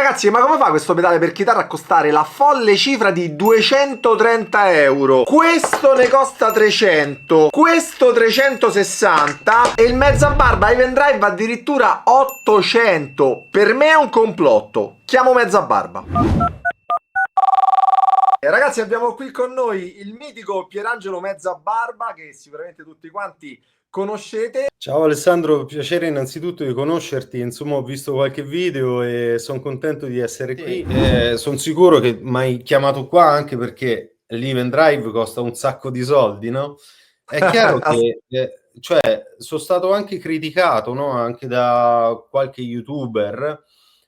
Ragazzi, ma come fa questo pedale per chitarra a costare la folle cifra di 230 euro? Questo ne costa 300, questo 360 e il mezza barba Ivan Drive addirittura 800. Per me è un complotto. Chiamo mezza barba. Ragazzi, abbiamo qui con noi il mitico Pierangelo Mezzabarba, che sicuramente tutti quanti conoscete. Ciao Alessandro, piacere innanzitutto di conoscerti, insomma ho visto qualche video e sono contento di essere qui. Sono sicuro che mi hai chiamato qua anche perché l'Event Drive costa un sacco di soldi, no? È chiaro che cioè, sono stato anche criticato, no? Anche da qualche YouTuber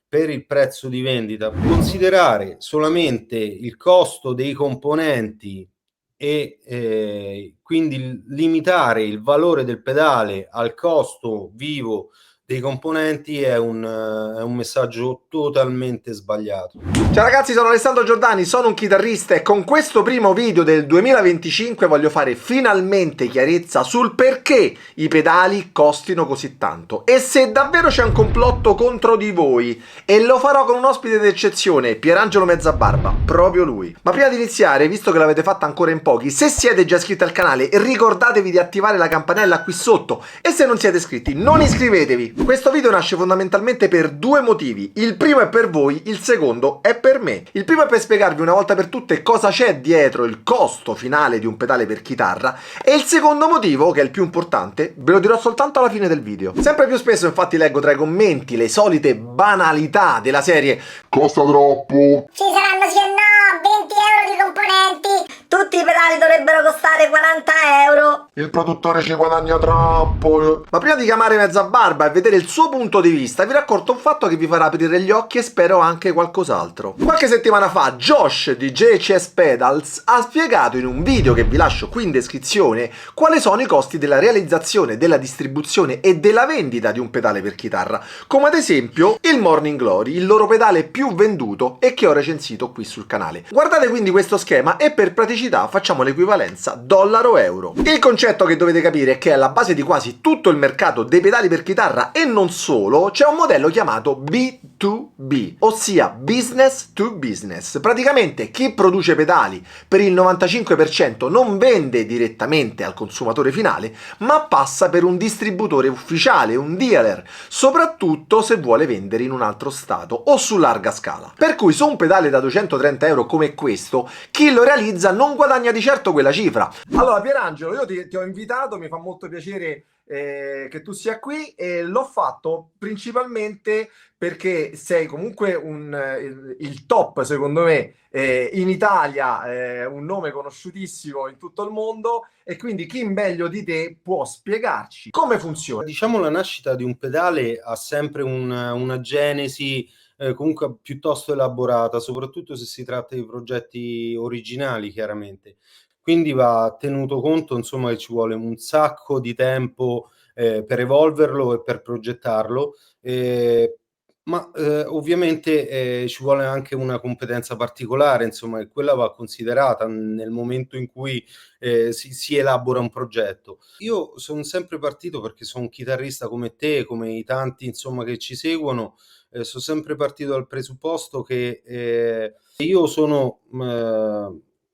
per il prezzo di vendita. Considerare solamente il costo dei componenti e quindi limitare il valore del pedale al costo vivo dei componenti è un messaggio totalmente sbagliato. Ciao ragazzi, sono Alessandro Giordani, sono un chitarrista e con questo primo video del 2025 voglio fare finalmente chiarezza sul perché i pedali costino così tanto e se davvero c'è un complotto contro di voi, e lo farò con un ospite d'eccezione, Pierangelo Mezzabarba, proprio lui. Ma prima di iniziare, visto che l'avete fatta ancora in pochi, se siete già iscritti al canale ricordatevi di attivare la campanella qui sotto e se non siete iscritti non iscrivetevi. Questo video nasce fondamentalmente per due motivi, il primo è per voi, il secondo è per me. Il primo è per spiegarvi una volta per tutte cosa c'è dietro il costo finale di un pedale per chitarra e il secondo motivo, che è il più importante, ve lo dirò soltanto alla fine del video. Sempre più spesso infatti leggo tra i commenti le solite banalità della serie Costa troppo. Ci saranno sì e no 20 euro di componenti. Tutti i pedali dovrebbero costare 40 euro. Il produttore ci guadagna troppo. Ma prima di chiamare Mezzabarba e vedere il suo punto di vista, vi racconto un fatto che vi farà aprire gli occhi e spero anche qualcos'altro. Qualche settimana fa Josh di JCS Pedals ha spiegato in un video che vi lascio qui in descrizione quali sono i costi della realizzazione, della distribuzione e della vendita di un pedale per chitarra, come ad esempio il Morning Glory, il loro pedale più venduto e che ho recensito qui sul canale. Guardate quindi questo schema e per praticità facciamo l'equivalenza dollaro-euro. Il concetto che dovete capire è che alla base di quasi tutto il mercato dei pedali per chitarra e non solo c'è un modello chiamato B2B, ossia business to business. Praticamente chi produce pedali per il 95% non vende direttamente al consumatore finale, ma passa per un distributore ufficiale, un dealer, soprattutto se vuole vendere in un altro stato o su larga scala. Per cui su un pedale da 230 euro come questo, chi lo realizza non guadagna di certo quella cifra. Allora Pierangelo, io ti ho invitato, mi fa molto piacere che tu sia qui e l'ho fatto principalmente perché sei comunque il top secondo me in Italia, un nome conosciutissimo in tutto il mondo e quindi chi meglio di te può spiegarci come funziona. Diciamo la nascita di un pedale ha sempre una genesi comunque piuttosto elaborata, soprattutto se si tratta di progetti originali, chiaramente. Quindi va tenuto conto, insomma, che ci vuole un sacco di tempo per evolverlo e per progettarlo, ma ovviamente ci vuole anche una competenza particolare, insomma, e quella va considerata nel momento in cui si elabora un progetto. Io sono sempre partito perché sono un chitarrista come te, come i tanti, insomma, che ci seguono. Sono sempre partito dal presupposto che io sono,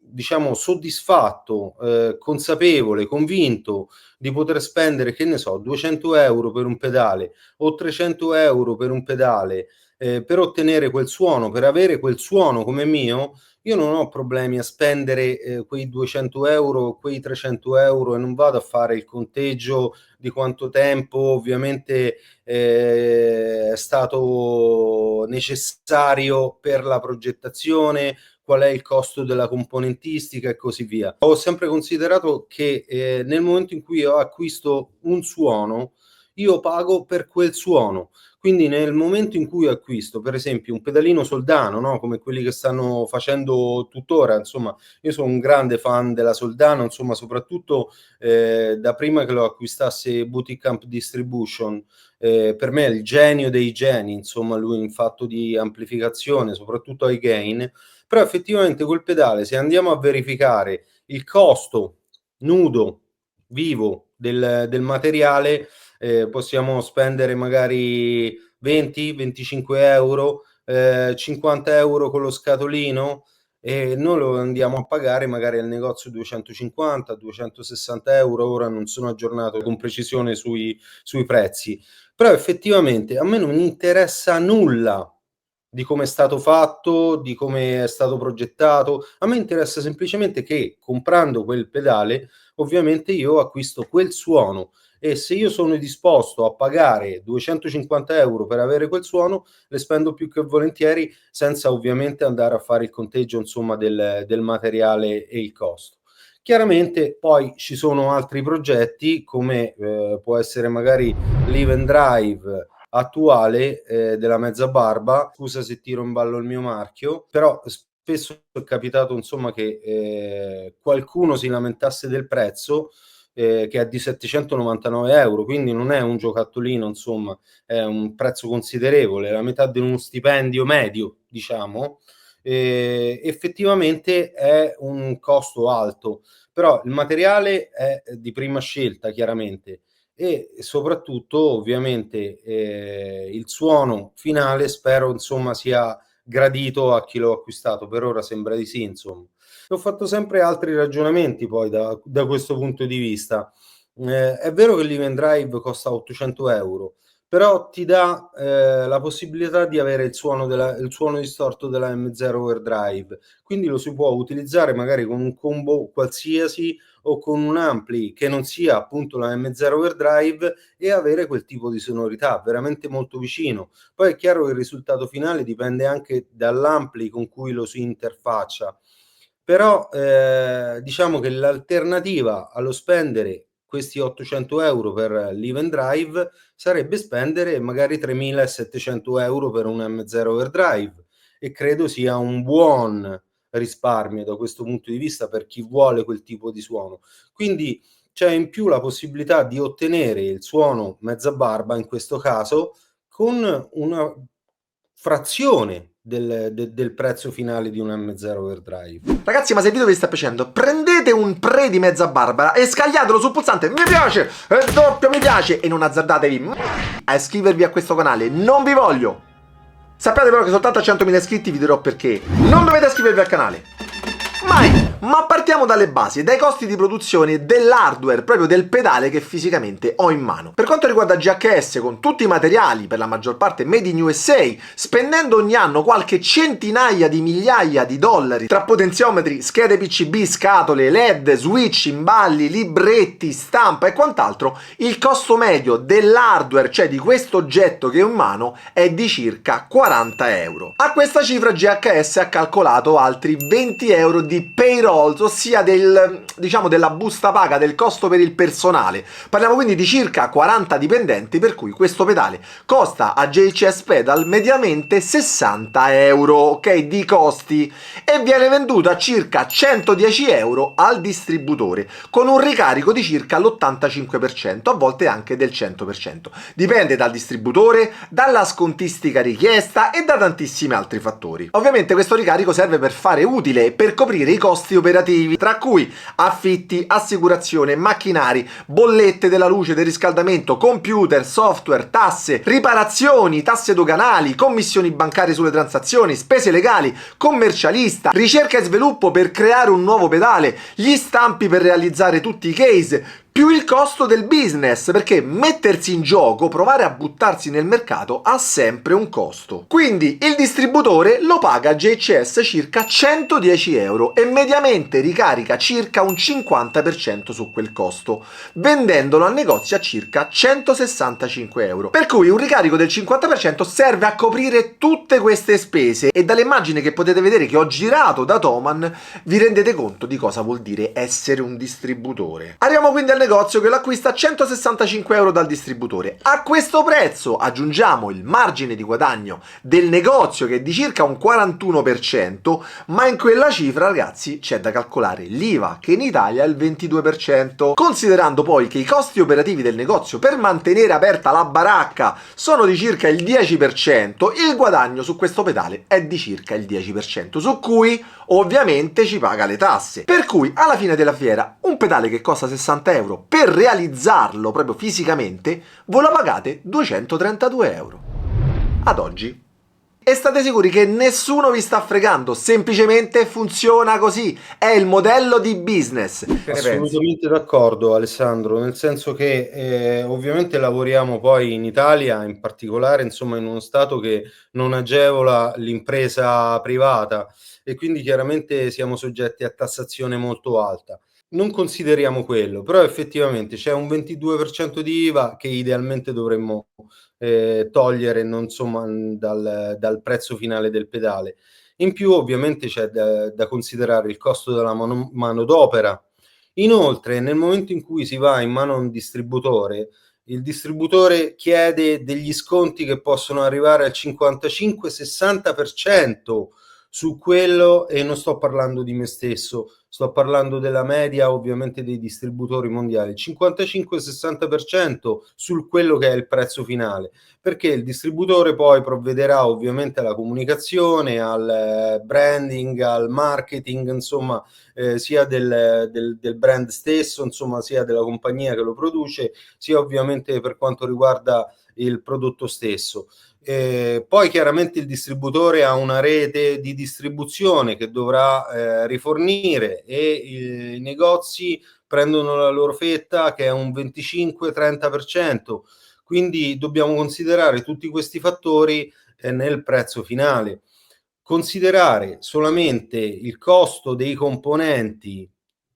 diciamo, soddisfatto, consapevole, convinto di poter spendere, che ne so, 200 euro per un pedale o 300 euro per un pedale per ottenere quel suono, per avere quel suono come mio. Io non ho problemi a spendere quei 200 euro, quei 300 euro e non vado a fare il conteggio di quanto tempo ovviamente è stato necessario per la progettazione, qual è il costo della componentistica e così via. Ho sempre considerato che nel momento in cui io acquisto un suono, io pago per quel suono. Quindi nel momento in cui acquisto, per esempio, un pedalino Soldano, no? Come quelli che stanno facendo tuttora, insomma, io sono un grande fan della Soldano, insomma, soprattutto da prima che lo acquistasse Boutique Amp Distribution. Per me è il genio dei geni, insomma, lui in fatto di amplificazione, soprattutto ai gain, però effettivamente quel pedale, se andiamo a verificare il costo nudo, vivo del materiale, possiamo spendere magari 20-25 euro 50 euro con lo scatolino, e noi lo andiamo a pagare magari al negozio 250-260 euro. Ora non sono aggiornato con precisione sui prezzi, però effettivamente a me non mi interessa nulla di come è stato fatto, di come è stato progettato. A me interessa semplicemente che, comprando quel pedale, ovviamente io acquisto quel suono, e se io sono disposto a pagare 250 euro per avere quel suono, le spendo più che volentieri, senza ovviamente andare a fare il conteggio, insomma, del materiale e il costo. Chiaramente poi ci sono altri progetti, come può essere magari l'Event Drive attuale della Mezza Barba. Scusa se tiro in ballo il mio marchio, però spesso è capitato, insomma, che qualcuno si lamentasse del prezzo, che è di 799 euro, quindi non è un giocattolino, insomma, è un prezzo considerevole, la metà di uno stipendio medio, diciamo. Effettivamente è un costo alto, però il materiale è di prima scelta, chiaramente, e soprattutto ovviamente il suono finale spero, insomma, sia gradito a chi l'ho acquistato. Per ora sembra di sì, insomma. Ho fatto sempre altri ragionamenti poi da questo punto di vista. È vero che l'Event Drive costa 800 euro, però ti dà la possibilità di avere il suono distorto della M0 Overdrive, quindi lo si può utilizzare magari con un combo qualsiasi o con un ampli che non sia appunto la M0 Overdrive, e avere quel tipo di sonorità veramente molto vicino. Poi è chiaro che il risultato finale dipende anche dall'ampli con cui lo si interfaccia, però diciamo che l'alternativa allo spendere questi 800 euro per l'Event Drive sarebbe spendere magari 3.700 euro per un M0 Overdrive, e credo sia un buon risparmio da questo punto di vista per chi vuole quel tipo di suono. Quindi c'è in più la possibilità di ottenere il suono Mezza Barba, in questo caso, con una frazione del prezzo finale di un M0 Overdrive. Ragazzi, ma se il video vi sta piacendo, prendete un pre di Mezza Barbara e scagliatelo sul pulsante mi piace e doppio mi piace, e non azzardatevi a iscrivervi a questo canale, non vi voglio. Sappiate però che soltanto a 100.000 iscritti vi dirò perché non dovete iscrivervi al canale. Mai! Ma partiamo dalle basi, dai costi di produzione dell'hardware, proprio del pedale che fisicamente ho in mano. Per quanto riguarda GHS, con tutti i materiali, per la maggior parte made in USA, spendendo ogni anno qualche centinaia di migliaia di dollari tra potenziometri, schede PCB, scatole, LED, switch, imballi, libretti, stampa e quant'altro, il costo medio dell'hardware, cioè di questo oggetto che ho in mano, è di circa 40 euro. A questa cifra GHS ha calcolato altri 20 euro di payroll, ossia della busta paga, del costo per il personale. Parliamo quindi di circa 40 dipendenti, per cui questo pedale costa a JHS Pedal mediamente 60 euro, ok, di costi, e viene venduto a circa 110 euro al distributore, con un ricarico di circa l'85%, a volte anche del 100%. Dipende dal distributore, dalla scontistica richiesta e da tantissimi altri fattori. Ovviamente questo ricarico serve per fare utile e per coprire i costi operativi, tra cui affitti, assicurazione, macchinari, bollette della luce, del riscaldamento, computer, software, tasse, riparazioni, tasse doganali, commissioni bancarie sulle transazioni, spese legali, commercialista, ricerca e sviluppo per creare un nuovo pedale, gli stampi per realizzare tutti i case, più il costo del business, perché mettersi in gioco, provare a buttarsi nel mercato ha sempre un costo. Quindi il distributore lo paga a JHS circa 110 euro e mediamente ricarica circa un 50% su quel costo, vendendolo al negozio a circa 165 euro. Per cui un ricarico del 50% serve a coprire tutte queste spese, e dalle immagini che potete vedere che ho girato da Thomann vi rendete conto di cosa vuol dire essere un distributore. Arriviamo quindi al negozio che lo acquista a 165 euro dal distributore. A questo prezzo aggiungiamo il margine di guadagno del negozio, che è di circa un 41%, ma in quella cifra, ragazzi, c'è da calcolare l'IVA, che in Italia è il 22%. Considerando poi che i costi operativi del negozio per mantenere aperta la baracca sono di circa il 10%, il guadagno su questo pedale è di circa il 10%, su cui ovviamente ci paga le tasse. Per cui alla fine della fiera un pedale che costa 60 euro, per realizzarlo proprio fisicamente, voi lo pagate 232 euro. Ad oggi E state sicuri che nessuno vi sta fregando, semplicemente funziona così, è il modello di business. Che ne pensi? Assolutamente d'accordo, Alessandro, nel senso che ovviamente lavoriamo poi in Italia, in particolare, insomma, in uno stato che non agevola l'impresa privata e quindi chiaramente siamo soggetti a tassazione molto alta. Non consideriamo quello, però effettivamente c'è un 22% di IVA che idealmente dovremmo togliere, non, insomma, dal prezzo finale del pedale. In più ovviamente c'è da considerare il costo della manodopera. Inoltre, nel momento in cui si va in mano a un distributore, il distributore chiede degli sconti che possono arrivare al 55-60% su quello, e non sto parlando di me stesso, sto parlando della media ovviamente dei distributori mondiali, 55-60% su quello che è il prezzo finale, perché il distributore poi provvederà ovviamente alla comunicazione, al branding, al marketing, insomma, sia del brand stesso, insomma, sia della compagnia che lo produce, sia ovviamente per quanto riguarda il prodotto stesso. Poi chiaramente il distributore ha una rete di distribuzione che dovrà rifornire, e i negozi prendono la loro fetta, che è un 25-30%, quindi dobbiamo considerare tutti questi fattori nel prezzo finale. Considerare solamente il costo dei componenti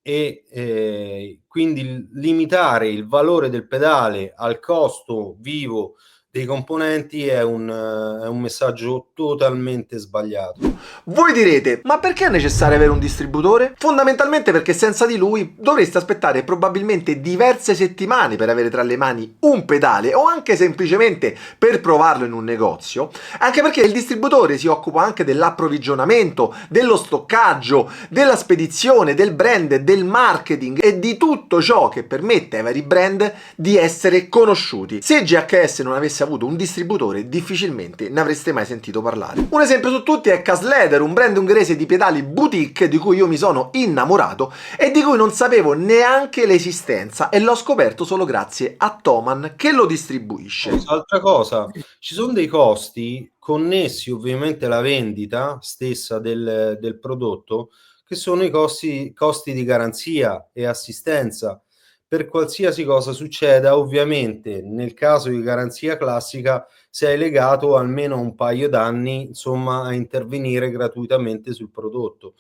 e quindi limitare il valore del pedale al costo vivo dei componenti è un messaggio totalmente sbagliato. Voi direte, ma perché è necessario avere un distributore? Fondamentalmente perché senza di lui dovreste aspettare probabilmente diverse settimane per avere tra le mani un pedale, o anche semplicemente per provarlo in un negozio, anche perché il distributore si occupa anche dell'approvvigionamento, dello stoccaggio, della spedizione, del brand, del marketing e di tutto ciò che permette ai vari brand di essere conosciuti. Se GHS non avesse avuto un distributore, difficilmente ne avreste mai sentito parlare. Un esempio su tutti è Casleder, un brand ungherese di pedali boutique di cui io mi sono innamorato e di cui non sapevo neanche l'esistenza, e l'ho scoperto solo grazie a Thomann che lo distribuisce. Altra cosa, ci sono dei costi connessi ovviamente alla vendita stessa del prodotto, che sono i costi di garanzia e assistenza. Per qualsiasi cosa succeda, ovviamente nel caso di garanzia classica sei legato almeno un paio d'anni, insomma, a intervenire gratuitamente sul prodotto.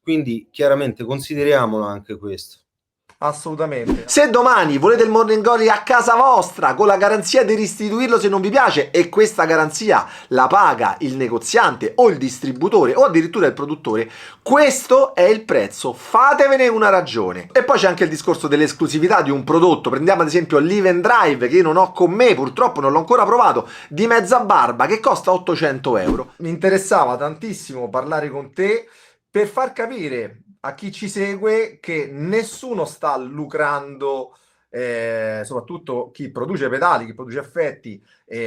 Quindi chiaramente consideriamolo anche questo. Assolutamente. Se domani volete il Morning Glory a casa vostra con la garanzia di restituirlo se non vi piace, e questa garanzia la paga il negoziante o il distributore o addirittura il produttore, questo è il prezzo, fatevene una ragione. E poi c'è anche il discorso dell'esclusività di un prodotto. Prendiamo ad esempio l'Live and Drive, che io non ho con me, purtroppo non l'ho ancora provato, di mezza barba, che costa 800 euro. Mi interessava tantissimo parlare con te per far capire a chi ci segue che nessuno sta lucrando, soprattutto chi produce pedali, chi produce effetti,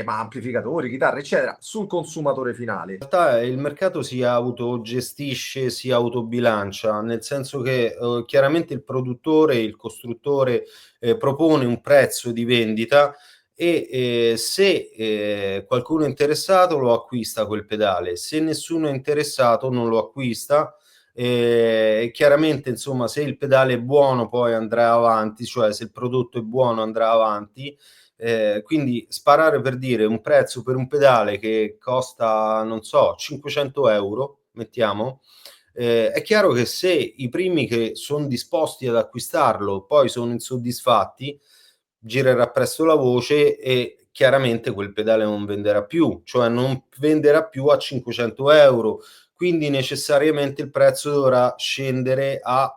ma amplificatori, chitarre, eccetera, sul consumatore finale. In realtà il mercato si autogestisce, si autobilancia, nel senso che chiaramente il produttore, il costruttore propone un prezzo di vendita, e se qualcuno è interessato lo acquista quel pedale, se nessuno è interessato non lo acquista. E chiaramente, insomma, se il pedale è buono poi andrà avanti, cioè se il prodotto è buono andrà avanti. Quindi sparare, per dire, un prezzo per un pedale che costa, non so, 500 euro, mettiamo, è chiaro che se i primi che sono disposti ad acquistarlo poi sono insoddisfatti, girerà presto la voce e chiaramente quel pedale non venderà più, cioè non venderà più a 500 euro, quindi necessariamente il prezzo dovrà scendere a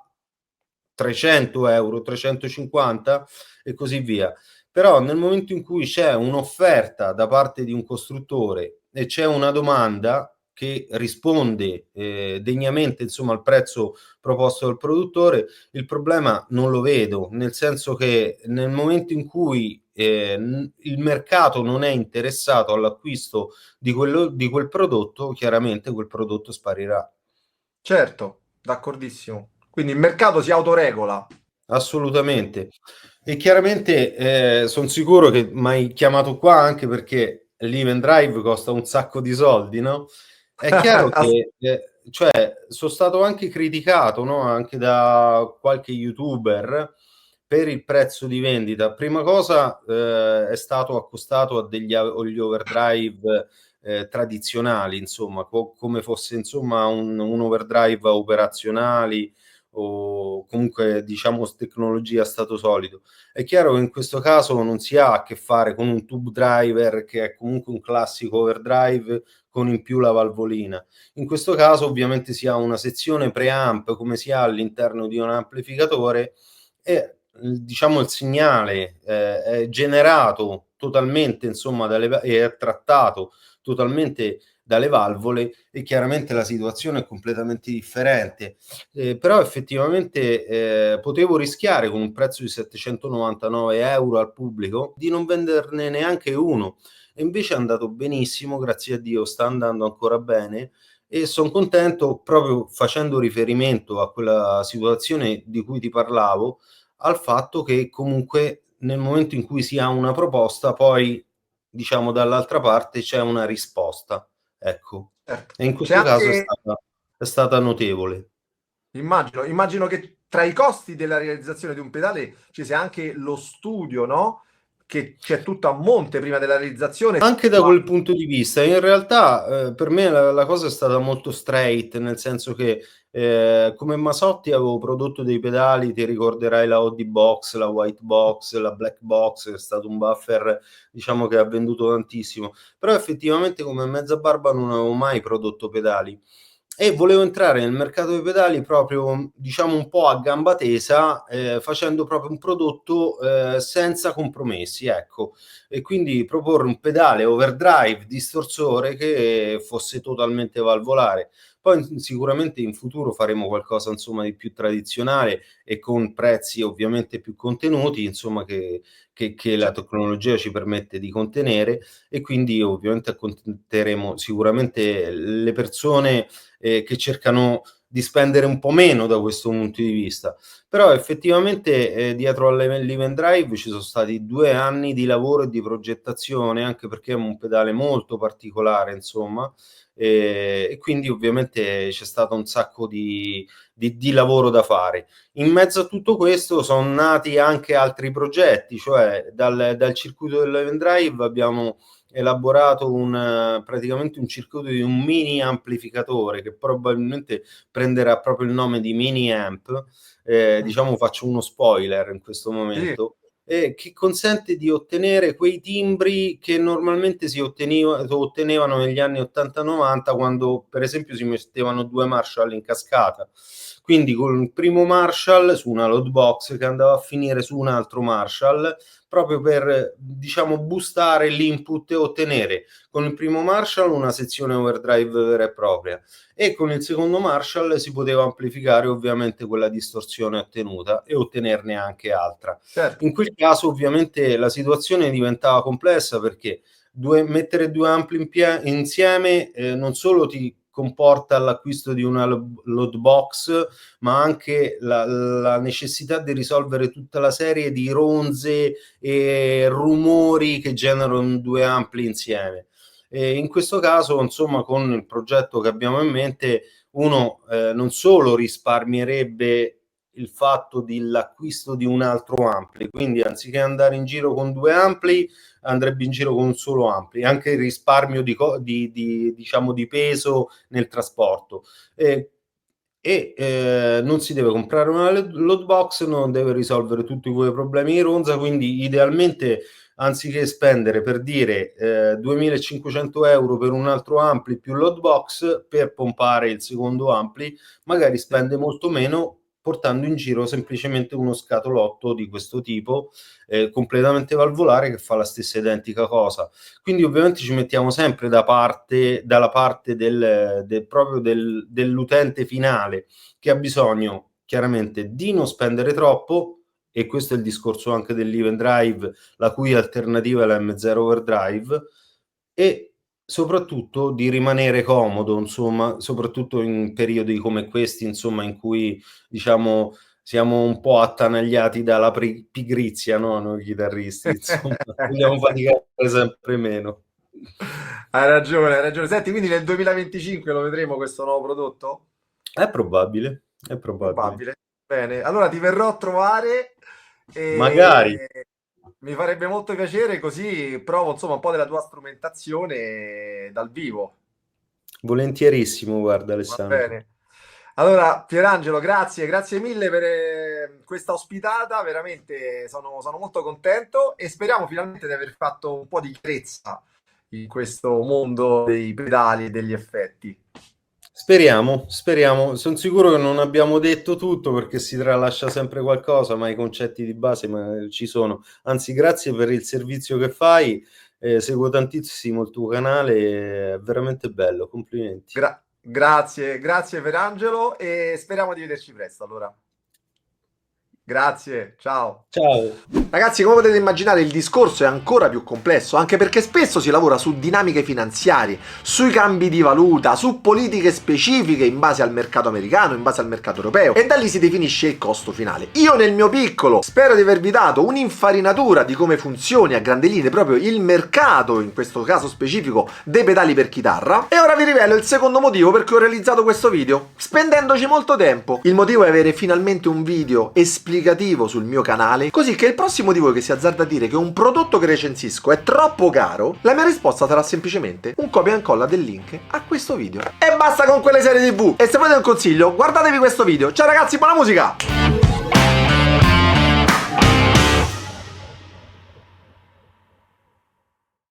300 euro, 350 e così via. Però nel momento in cui c'è un'offerta da parte di un costruttore e c'è una domanda che risponde degnamente, insomma, al prezzo proposto dal produttore, il problema non lo vedo, nel senso che nel momento in cui il mercato non è interessato all'acquisto di quel prodotto, chiaramente quel prodotto sparirà. Certo, d'accordissimo. Quindi il mercato si autoregola. Assolutamente. E chiaramente sono sicuro che mi hai chiamato qua anche perché l'Event Drive costa un sacco di soldi, no? È chiaro che cioè, sono stato anche criticato, no? Anche da qualche YouTuber per il prezzo di vendita. Prima cosa è stato accostato a degli overdrive tradizionali, insomma, come fosse insomma un overdrive a operazionali o comunque diciamo tecnologia a stato solido. È chiaro che in questo caso non si ha a che fare con un tube driver che è comunque un classico overdrive con in più la valvolina. In questo caso ovviamente si ha una sezione preamp come si ha all'interno di un amplificatore e diciamo il segnale è generato totalmente insomma e è trattato totalmente dalle valvole e chiaramente la situazione è completamente differente. Però effettivamente potevo rischiare con un prezzo di 799 euro al pubblico di non venderne neanche uno e invece è andato benissimo, grazie a Dio sta andando ancora bene e sono contento proprio facendo riferimento a quella situazione di cui ti parlavo, al fatto che comunque nel momento in cui si ha una proposta poi diciamo dall'altra parte c'è una risposta, ecco, Certo. e in C'è questo caso anche, è stata notevole. immagino che tra i costi della realizzazione di un pedale ci sia anche lo studio, no? Che c'è tutto a monte prima della realizzazione. Anche da quel punto di vista, in realtà per me la cosa è stata molto straight, nel senso che come Masotti avevo prodotto dei pedali, ti ricorderai la OD Box, la White Box, la Black Box, è stato un buffer diciamo che ha venduto tantissimo, però effettivamente come Mezza Barba non avevo mai prodotto pedali e volevo entrare nel mercato dei pedali proprio diciamo un po' a gamba tesa, facendo proprio un prodotto senza compromessi, ecco, e quindi proporre un pedale overdrive distorsore che fosse totalmente valvolare. Poi sicuramente in futuro faremo qualcosa insomma di più tradizionale e con prezzi ovviamente più contenuti, insomma che la tecnologia ci permette di contenere e quindi ovviamente accontenteremo sicuramente le persone che cercano di spendere un po' meno da questo punto di vista. Però effettivamente dietro all'Event Drive ci sono stati 2 anni di lavoro e di progettazione, anche perché è un pedale molto particolare, insomma, e quindi ovviamente c'è stato un sacco di lavoro da fare. In mezzo a tutto questo sono nati anche altri progetti, cioè dal circuito dell'Event Drive abbiamo elaborato praticamente un circuito di un mini amplificatore che probabilmente prenderà proprio il nome di mini amp, diciamo faccio uno spoiler in questo Sì. momento, che consente di ottenere quei timbri che normalmente si ottenevano negli anni 80-90 quando per esempio si mettevano 2 Marshall in cascata. Quindi con il primo Marshall su una load box che andava a finire su un altro Marshall proprio per diciamo boostare l'input e ottenere con il primo Marshall una sezione overdrive vera e propria e con il secondo Marshall si poteva amplificare ovviamente quella distorsione ottenuta e ottenerne anche altra. Certo. In quel caso ovviamente la situazione diventava complessa perché mettere due ampli insieme non solo ti comporta l'acquisto di una load box, ma anche la necessità di risolvere tutta la serie di ronze e rumori che generano due ampli insieme. E in questo caso, insomma, con il progetto che abbiamo in mente, uno non solo risparmierebbe il fatto dell'acquisto di un altro ampli, quindi anziché andare in giro con due ampli, andrebbe in giro con un solo ampli, anche il risparmio diciamo, di peso nel trasporto. Non si deve comprare una load box, non deve risolvere tutti quei problemi di ronza, quindi idealmente anziché spendere per dire 2.500 euro per un altro ampli più load box per pompare il secondo ampli, magari spende molto meno portando in giro semplicemente uno scatolotto di questo tipo completamente valvolare che fa la stessa identica cosa. Quindi ovviamente ci mettiamo sempre dalla parte proprio dell'utente finale che ha bisogno chiaramente di non spendere troppo, e questo è il discorso anche dell'Event Drive, la cui alternativa è la M0 Overdrive, e soprattutto di rimanere comodo, insomma, soprattutto in periodi come questi, insomma, in cui diciamo siamo un po' attanagliati dalla pigrizia, no? Noi chitarristi, insomma, vogliamo faticare sempre meno. Hai ragione, hai ragione. Senti, quindi nel 2025 lo vedremo questo nuovo prodotto? È probabile, è probabile. Probabile. Bene, allora ti verrò a trovare Magari. e mi farebbe molto piacere, così provo insomma un po' della tua strumentazione dal vivo. Volentierissimo, guarda Va Alessandro. bene. Allora, Pierangelo, grazie, grazie mille per questa ospitata, veramente sono molto contento e speriamo finalmente di aver fatto un po' di chiarezza in questo mondo dei pedali e degli effetti. Speriamo, speriamo. Sono sicuro che non abbiamo detto tutto perché si tralascia sempre qualcosa, ma i concetti di base ci sono. Anzi, grazie per il servizio che fai. Seguo tantissimo il tuo canale, è veramente bello. Complimenti. Grazie, grazie Pierangelo e speriamo di vederci presto allora. Grazie, ciao. Ciao. Ragazzi, come potete immaginare, il discorso è ancora più complesso, anche perché spesso si lavora su dinamiche finanziarie, sui cambi di valuta, su politiche specifiche in base al mercato americano, in base al mercato europeo, e da lì si definisce il costo finale. Io nel mio piccolo spero di avervi dato un'infarinatura di come funzioni a grandi linee proprio il mercato, in questo caso specifico, dei pedali per chitarra, e ora vi rivelo il secondo motivo per cui ho realizzato questo video, spendendoci molto tempo. Il motivo è avere finalmente un video esplicativo sul mio canale, così che il prossimo di voi che si azzarda a dire che un prodotto che recensisco è troppo caro, la mia risposta sarà semplicemente un copia e incolla del link a questo video. E basta con quelle serie TV! E se volete un consiglio, guardatevi questo video. Ciao ragazzi, buona musica!